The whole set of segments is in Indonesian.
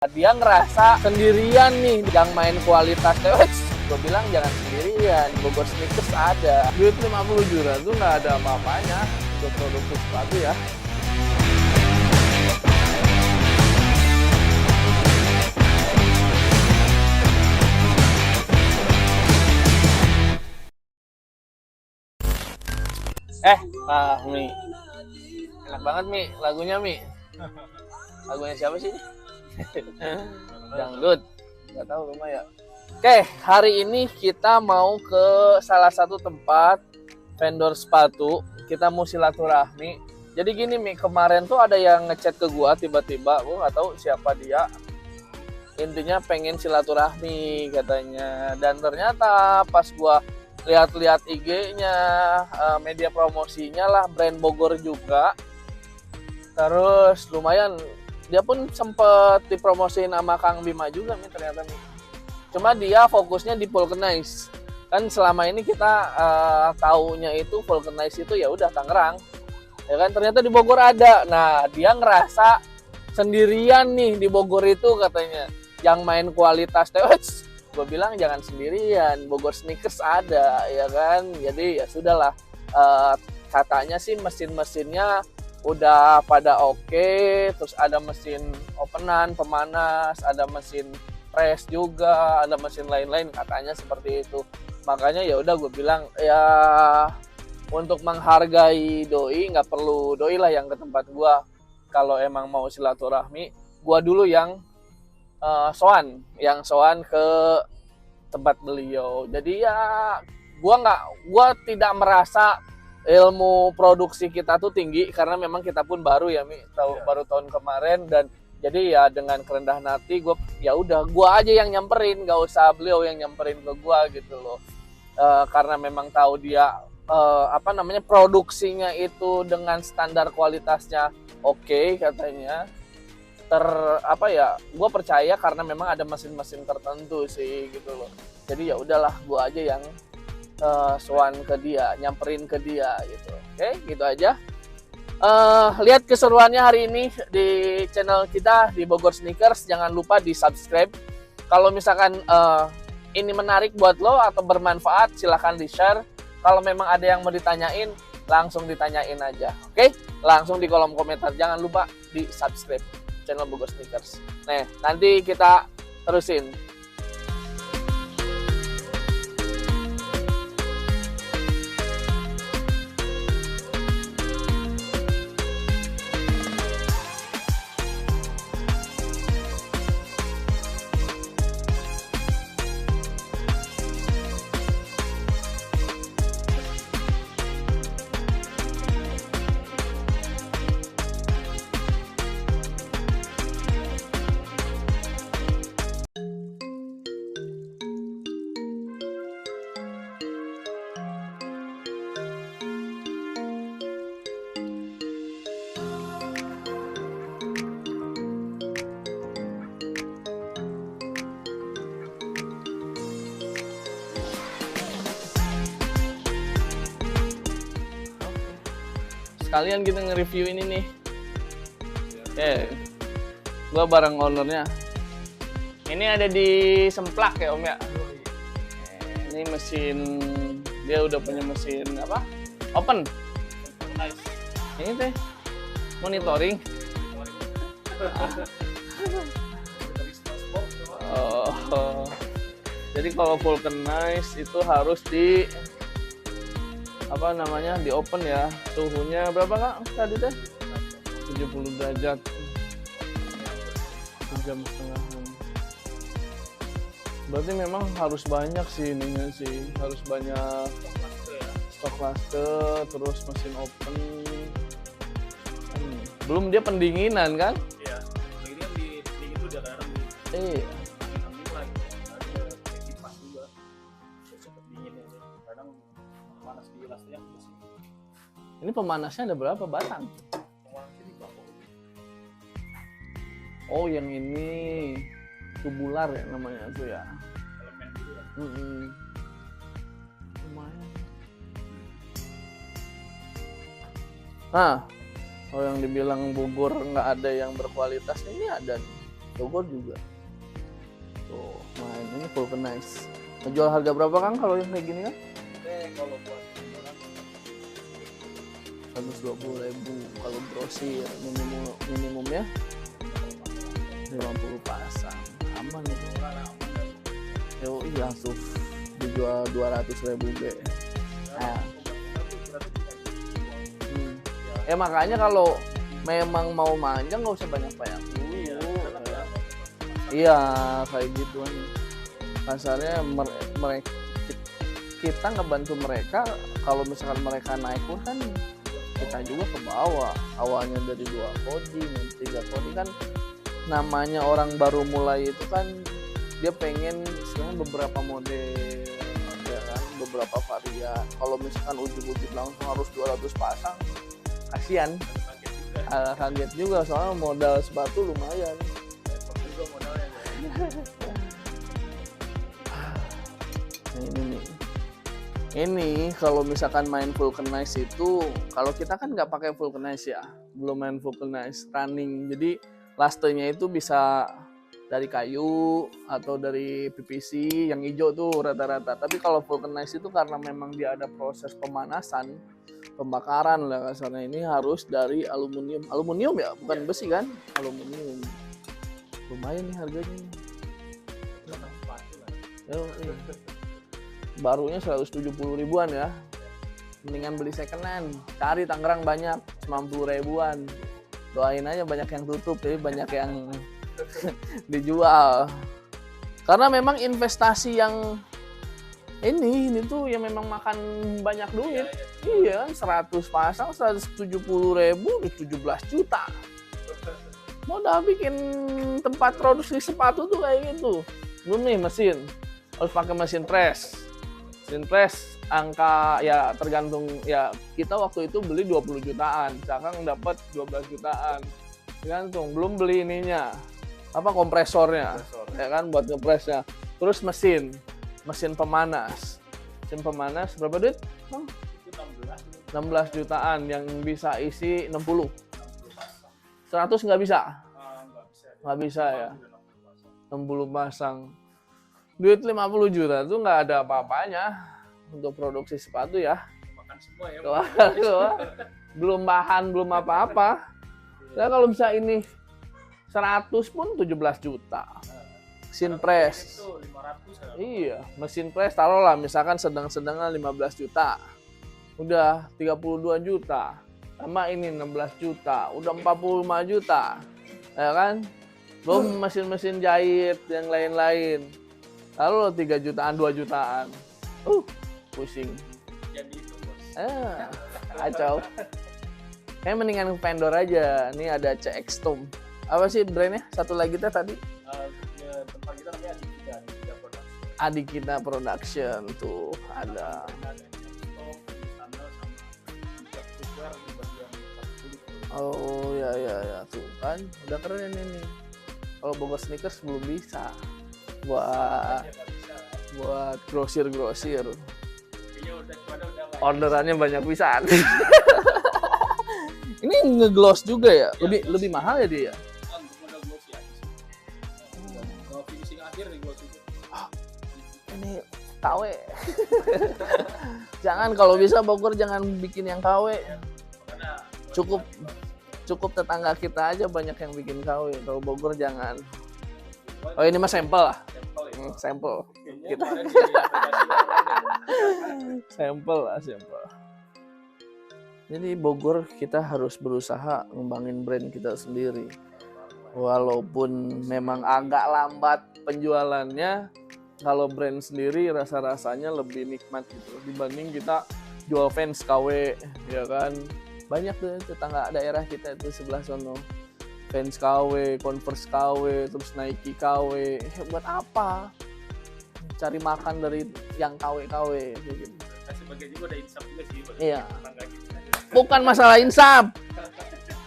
Dia ngerasa sendirian nih yang main kualitas. Gue bilang jangan sendirian, Bogor Sneakers ada. Duit 50 juta itu nggak ada apa-apanya untuk produksi sepatu ya. Mi. Enak banget Mi, lagunya Mi. Lagunya siapa sih? Dangdut. Gak tahu rumah ya. Oke, hari ini kita mau ke salah satu tempat vendor sepatu. Kita mau silaturahmi. Jadi gini Mi, kemarin tuh ada yang ngechat ke gua tiba-tiba, gua nggak tahu siapa dia. Intinya pengen silaturahmi katanya. Dan ternyata pas gua lihat-lihat IG-nya, media promosinya lah, brand Bogor juga. Terus lumayan, dia pun sempet dipromosiin sama Kang Bima juga nih ternyata nih. Cuma dia fokusnya di vulcanize. Kan selama ini kita taunya itu vulcanize itu ya udah Tangerang. Ya kan ternyata di Bogor ada. Nah, dia ngerasa sendirian nih di Bogor itu katanya. Yang main kualitas. Gue bilang jangan sendirian, Bogor Sneakers ada ya kan. Jadi ya sudahlah, katanya sih mesin-mesinnya udah pada oke, terus ada mesin openan, pemanas, ada mesin press juga, ada mesin lain-lain katanya seperti itu. Makanya ya udah gue bilang ya untuk menghargai doi nggak perlu doi lah yang ke tempat gue. Kalau emang mau silaturahmi, gue dulu yang soan ke tempat beliau. Jadi ya gua tidak merasa ilmu produksi kita tuh tinggi karena memang kita pun baru ya Mi, baru tahun kemarin. Dan jadi ya dengan kerendahan hati gua aja yang nyamperin, gak usah beliau yang nyamperin ke gua gitu loh. Karena memang tahu dia produksinya itu dengan standar kualitasnya oke katanya. Gue percaya karena memang ada mesin-mesin tertentu sih gitu loh. Jadi ya udahlah, gue aja yang sowan ke dia, nyamperin ke dia gitu. Oke, gitu aja. Lihat keseruannya hari ini di channel kita di Bogor Sneakers. Jangan lupa di subscribe. Kalau misalkan ini menarik buat lo atau bermanfaat, silahkan di share. Kalau memang ada yang mau ditanyain, langsung ditanyain aja. Oke, langsung di kolom komentar. Jangan lupa di subscribe channel Bogor Sneakers. Nah, nanti kita terusin. Sekalian kita nge-review ini nih. Oke. Gua bareng ownernya. Ini ada di Semplak ya Om ya. Ini mesin, dia udah punya mesin apa? Open. Ini teh monitoring. Oh. Jadi kalau vulcanize itu harus di di open ya. Suhunya berapa Kak tadi teh? 70 derajat. Jam setengah. Berarti memang harus banyak sih ininya sih. Harus banyak stok cluster, terus mesin open. Belum dia pendinginan kan? Iya. Ini kan dingin itu udah garam. Iya. Ini pemanasnya ada berapa batang? Oh, yang ini tubular ya namanya itu ya. Elemen gitu ya. Lumayan. Nah, kalau yang dibilang Bogor nggak ada yang berkualitas, ini ada nih. Bogor juga. Tuh, main ini vulcanize. Ngejual harga berapa Kang kalau yang kayak gini kan? Kalau buat 120.000 kalau grosir minimumnya 50 pasang. Aman itu. Yo iya tuh dijual 200.000 be. Nah. Ya makanya kalau memang mau manjang nggak usah banyak-banyak dulu. Iya kayak gitu kan. Kasarnya mereka kita ngebantu mereka, kalau misalkan mereka naik pun kan kita juga ke bawah. Awalnya dari 2 coding, 3 coding kan, namanya orang baru mulai itu kan dia pengen sebenarnya beberapa model, ya kan, beberapa varian. Kalau misalkan ujung-ujung langsung harus 200 pasang, kasihan. Kaget juga soalnya modal sepatu lumayan. Nah, ini nih. Ini kalau misalkan main vulcanize itu, kalau kita kan nggak pakai vulcanize ya, belum main vulcanize running. Jadi lastenya itu bisa dari kayu atau dari PVC yang hijau tuh rata-rata. Tapi kalau vulcanize itu karena memang dia ada proses pemanasan, pembakaran lah kasarnya, ini harus dari aluminium. Aluminium ya, bukan besi kan? Aluminium. Lumayan nih harganya nih. Iya. Barunya 170.000-an ya. Mendingan beli second hand. Cari Tangerang banyak, 90.000-an. Doain aja banyak yang tutup, jadi banyak yang dijual. Karena memang investasi yang ini tuh yang memang makan banyak duit. Iya, 100 pasang 170.000, 17 juta. Modal bikin tempat produksi sepatu tuh kayak gitu. Belum nih mesin, harus pakai mesin press. Mesin press angka ya tergantung ya, kita waktu itu beli 20 jutaan, sekarang dapat 12 jutaan. Tergantung, belum beli ininya. Apa kompresornya? Ya kan buat ngepresnya. Terus mesin pemanas. Mesin pemanas berapa duit? 16 jutaan yang bisa isi 60. 100 nggak bisa? Nggak bisa ya. 60 pasang. Duit 50 juta itu nggak ada apa-apanya untuk produksi sepatu ya. makan semua ya. Belum bahan, belum apa-apa. Nah, kalau bisa ini 100 pun 17 juta. Mesin press. Iya, mesin press taruhlah misalkan sedang-sedangnya 15 juta. Udah 32 juta. Sama ini 16 juta, udah 45 juta. Ya kan? Belum mesin-mesin jahit yang lain-lain. Lalu 3 jutaan, 2 jutaan. Pusing. Jadi itu, Bos. Kacau. Kayak mendingan vendor aja. Ini ada CX Tom. Apa sih brandnya? Satu lagi tadi? Tempat kita namanya Adikita Production. Adikita Production tuh ada. Oh ya tuh kan udah keren ini. Kalau Bogor Sneakers belum bisa buat grosir. Orderannya banyak pisan. Ini ngegloss juga ya? Lebih mahal ya dia? Kalau finishing akhir nih gloss itu. Ini KW. Jangan, kalau bisa Bogor jangan bikin yang KW. Cukup tetangga kita aja banyak yang bikin KW. Kalau Bogor jangan. Oh ini mah sampel lah. Sampel. Kita. Sampel. Jadi Bogor kita harus berusaha ngembangin brand kita sendiri. Walaupun memang agak lambat penjualannya, kalau brand sendiri rasa-rasanya lebih nikmat gitu dibanding kita jual fans KW, ya kan? Banyak tuh tetangga daerah kita itu sebelah sono. Fans KW, Converse KW, terus Nike KW. Buat apa? Cari makan dari yang KW gitu. Sebagai juga ada insaf juga sih. Iya. Bukan masalah insaf.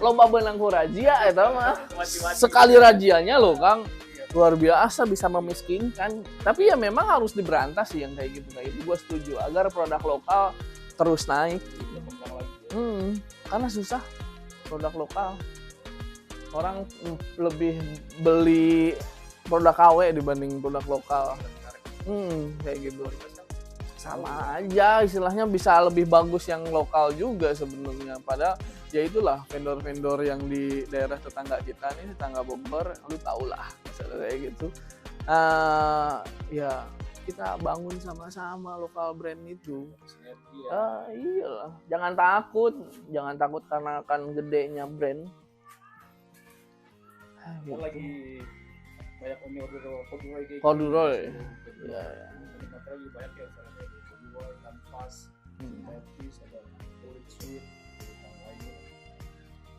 Lomba benang razia itu mah. Sekali rajianya loh, Kang. Luar biasa bisa memiskinkan. Tapi ya memang harus diberantas sih yang kayak gitu. Gue setuju agar produk lokal terus naik. Karena susah produk lokal. Orang lebih beli produk KW dibanding produk lokal. Kayak gitu. Sama aja, istilahnya bisa lebih bagus yang lokal juga sebenarnya. Padahal ya itulah vendor-vendor yang di daerah tetangga kita nih, tetangga Bogor, lu tau lah kayak gitu. Ya kita bangun sama-sama lokal brand itu. Iyalah, jangan takut karena akan gedenya brand. Gitu. Lagi banyak corduroy. Ya. Lagi banyak ya, corduroy, canvas, tapis, ada kulit suit, dan lainnya.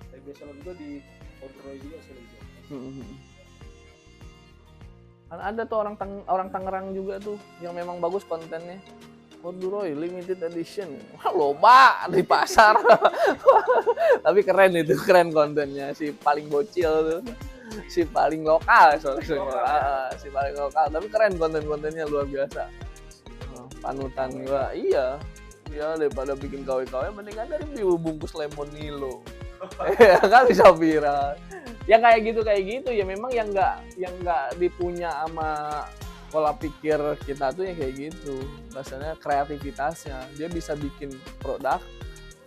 Tapi biasanya juga di corduroy juga sering. Kan ada tuh orang Tangerang juga tuh yang memang bagus kontennya. Corduroy limited edition. Wah, loba di pasar. Tapi keren kontennya, si paling bocil tuh. Si paling lokal si paling lokal, tapi keren kontennya luar biasa. Panutan gua, iya daripada bikin KW-KW mendingan dari bungkus lemon Milo. Kan bisa viral. Yang kayak gitu ya memang yang nggak dipunya sama pola pikir kita tuh yang kayak gitu. Bahasanya kreativitasnya, dia bisa bikin produk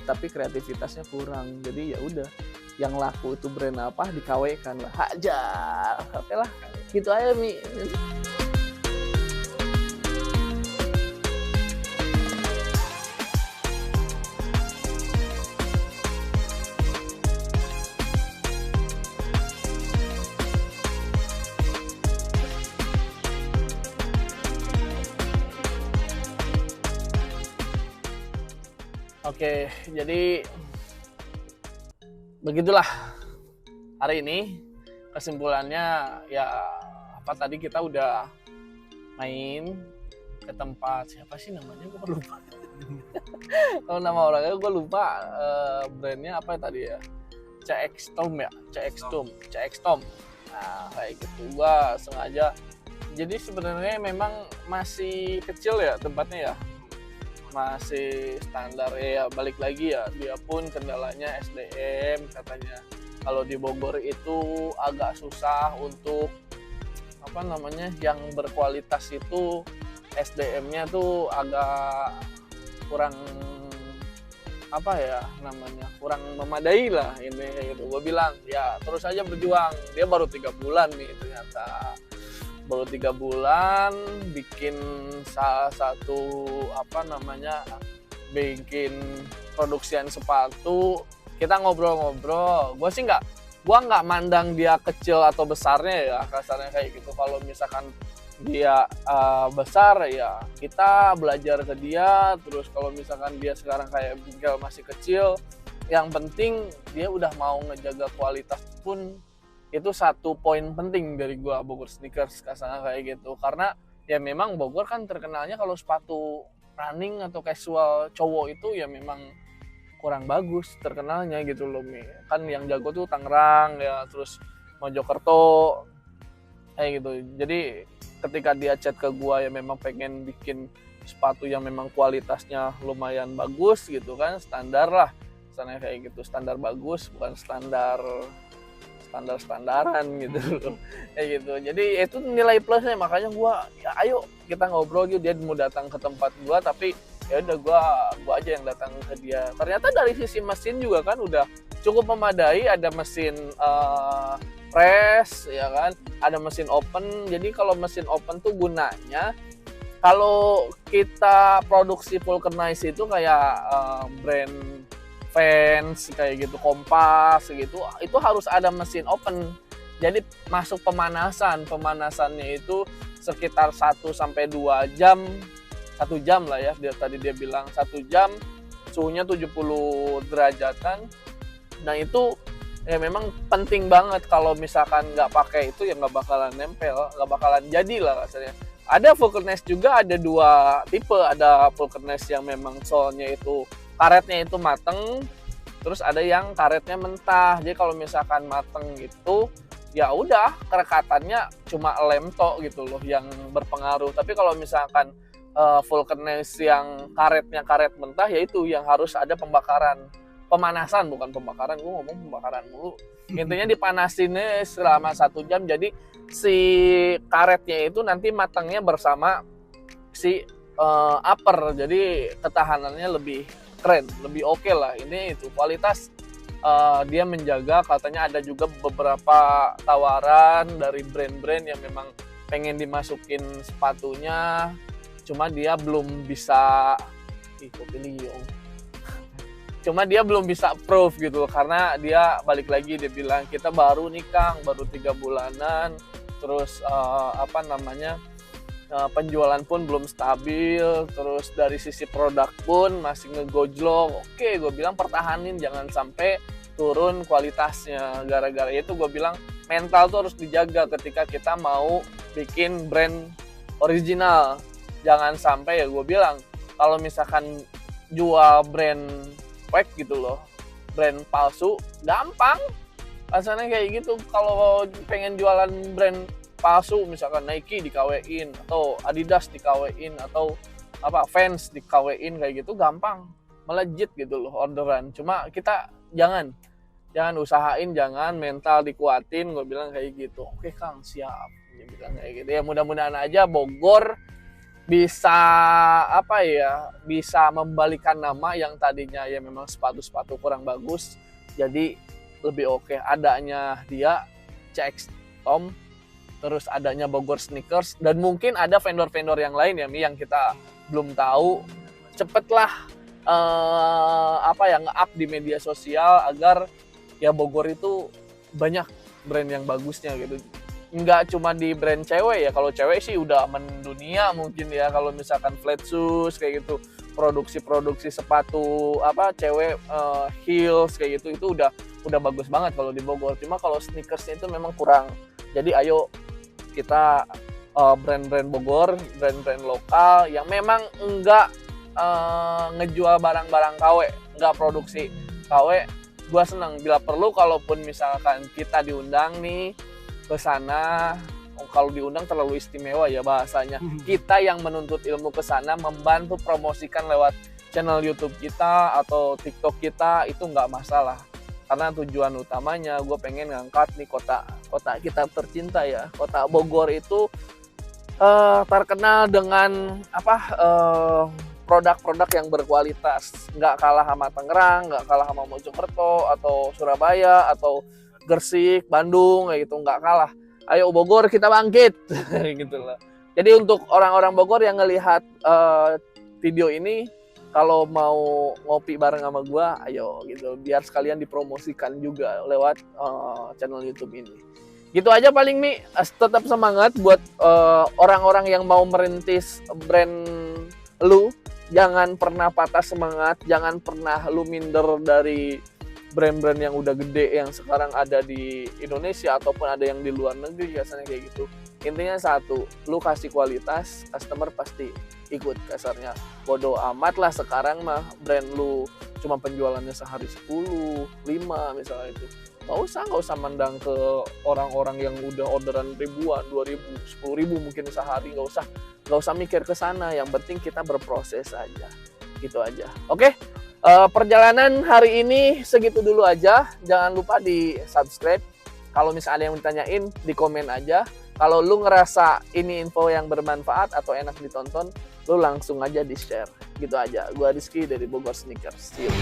tapi kreativitasnya kurang. Jadi ya udah, yang laku itu brand apa dikawaikan lah, hajar. Oke lah, gitu aja Mi. Oke, jadi begitulah hari ini kesimpulannya. Ya tadi kita udah main ke tempat, siapa sih namanya gue lupa. Kalau nama orangnya gue lupa, brandnya apa tadi ya, CX-Tom. Nah kayak gitu, gue sengaja. Jadi sebenarnya memang masih kecil ya tempatnya ya, masih standar ya, balik lagi ya, dia pun kendalanya SDM katanya. Kalau di Bogor itu agak susah untuk yang berkualitas itu, SDM-nya tuh agak kurang kurang memadai lah ini gitu. Gue bilang ya terus aja berjuang. Dia baru 3 bulan nih ternyata. Baru 3 bulan bikin salah satu bikin produksian sepatu. Kita ngobrol-ngobrol, gue nggak mandang dia kecil atau besarnya ya, kasarnya kayak gitu. Kalau misalkan dia besar ya kita belajar ke dia. Terus kalau misalkan dia sekarang kayak Bingkel masih kecil, yang penting dia udah mau ngejaga kualitas pun itu satu poin penting dari gua Bogor Sneakers, kasarnya kayak gitu. Karena ya memang Bogor kan terkenalnya kalau sepatu running atau casual cowok itu ya memang kurang bagus terkenalnya gitu loh Mi. Kan yang jago tuh Tangerang ya, terus Mojokerto kayak gitu. Jadi ketika dia chat ke gua ya memang pengen bikin sepatu yang memang kualitasnya lumayan bagus gitu kan, standar lah, misalnya kayak gitu, standar bagus bukan standar-standaran gitu loh. Kayak gitu. Jadi itu nilai plusnya, makanya gua ya ayo kita ngobrol gitu. Dia mau datang ke tempat gua, tapi ya udah gua aja yang datang ke dia. Ternyata dari sisi mesin juga kan udah cukup memadai, ada mesin press ya kan, ada mesin open. Jadi kalau mesin open tuh gunanya kalau kita produksi vulcanize itu kayak brand Vans kayak gitu, Kompas gitu, itu harus ada mesin open. Jadi masuk pemanasannya itu sekitar 1-2 jam, 1 jam lah ya, tadi dia bilang 1 jam, suhunya 70 derajatan. Nah itu ya memang penting banget. Kalau misalkan nggak pakai itu ya nggak bakalan nempel, nggak bakalan jadi lah rasanya. Ada vulcanize juga, ada 2 tipe. Ada vulcanize yang memang solnya itu, karetnya itu mateng, terus ada yang karetnya mentah. Jadi kalau misalkan mateng gitu ya udah kerekatannya cuma lem tok gitu loh yang berpengaruh. Tapi kalau misalkan vulcanize yang karetnya karet mentah, ya itu yang harus ada pembakaran. pemanasan, bukan pembakaran. Gue ngomong pembakaran mulu. Intinya dipanasinnya selama 1 jam. Jadi si karetnya itu nanti matangnya bersama si upper. Jadi ketahanannya lebih keren, lebih oke lah. Ini itu kualitas. Dia menjaga, katanya ada juga beberapa tawaran dari brand-brand yang memang pengen dimasukin sepatunya, cuma dia belum bisa cuma dia belum bisa approve gitu, karena dia balik lagi, dia bilang kita baru nih Kang, baru 3 bulanan, terus penjualan pun belum stabil, terus dari sisi produk pun masih ngegojlok. Oke, gue bilang pertahanin, jangan sampai turun kualitasnya. Gara-gara itu gue bilang mental tuh harus dijaga ketika kita mau bikin brand original. Jangan sampai, ya gue bilang, kalau misalkan jual brand fake gitu loh, brand palsu, gampang. Rasanya kayak gitu, kalau pengen jualan brand palsu, misalkan Nike dikawein, atau Adidas dikawein, atau Vans dikawein, kayak gitu gampang, melejit gitu loh orderan. Cuma kita jangan usahain, jangan mental dikuatin, gue bilang kayak gitu. Oke Kang, siap, dia bilang kayak gitu. Ya mudah-mudahan aja Bogor bisa bisa membalikan nama yang tadinya ya memang sepatu-sepatu kurang bagus jadi lebih oke. Adanya dia CX Tom, terus adanya Bogor Sneakers, dan mungkin ada vendor-vendor yang lain ya Mi, yang kita belum tahu. Cepetlah nge-up di media sosial agar ya Bogor itu banyak brand yang bagusnya gitu. Nggak cuma di brand cewek ya, kalau cewek sih udah mendunia mungkin ya, kalau misalkan flat shoes kayak gitu, produksi sepatu cewek heels kayak gitu, itu udah bagus banget kalau di Bogor. Cuma kalau sneakersnya itu memang kurang. Jadi ayo kita brand-brand Bogor, brand-brand lokal yang memang enggak ngejual barang-barang KW, enggak produksi KW. Gua senang bila perlu, kalaupun misalkan kita diundang nih ke sana, kalau diundang terlalu istimewa ya bahasanya, kita yang menuntut ilmu ke sana membantu promosikan lewat channel YouTube kita atau TikTok kita, itu nggak masalah. Karena tujuan utamanya gue pengen ngangkat nih kota kita tercinta ya, kota Bogor itu terkenal dengan produk-produk yang berkualitas, nggak kalah sama Tangerang, nggak kalah sama Mojokerto atau Surabaya atau Gresik, Bandung kayak gitu, nggak kalah. Ayo Bogor kita bangkit gitu loh. Jadi untuk orang-orang Bogor yang ngelihat video ini, kalau mau ngopi bareng sama gua, ayo gitu, biar sekalian dipromosikan juga lewat channel YouTube ini. Gitu aja paling Mi, tetap semangat buat orang-orang yang mau merintis brand lu. Jangan pernah patah semangat, jangan pernah lu minder dari brand-brand yang udah gede yang sekarang ada di Indonesia ataupun ada yang di luar negeri, biasanya kayak gitu. Intinya satu, lu kasih kualitas, customer pasti ikut. Kasarnya bodo amat lah sekarang mah brand lu cuma penjualannya sehari 10, 5 misalnya itu. Nggak usah mandang ke orang-orang yang udah orderan ribuan, 2.000, 10.000 mungkin sehari. Nggak usah mikir ke sana, yang penting kita berproses aja. Gitu aja. Oke? Perjalanan hari ini segitu dulu aja. Jangan lupa di subscribe. Kalau misalnya ada yang ditanyain, di komen aja. Kalau lu ngerasa ini info yang bermanfaat atau enak ditonton, lu langsung aja di share. Gitu aja. Gua Rizky dari Bogor Sneakers. See you.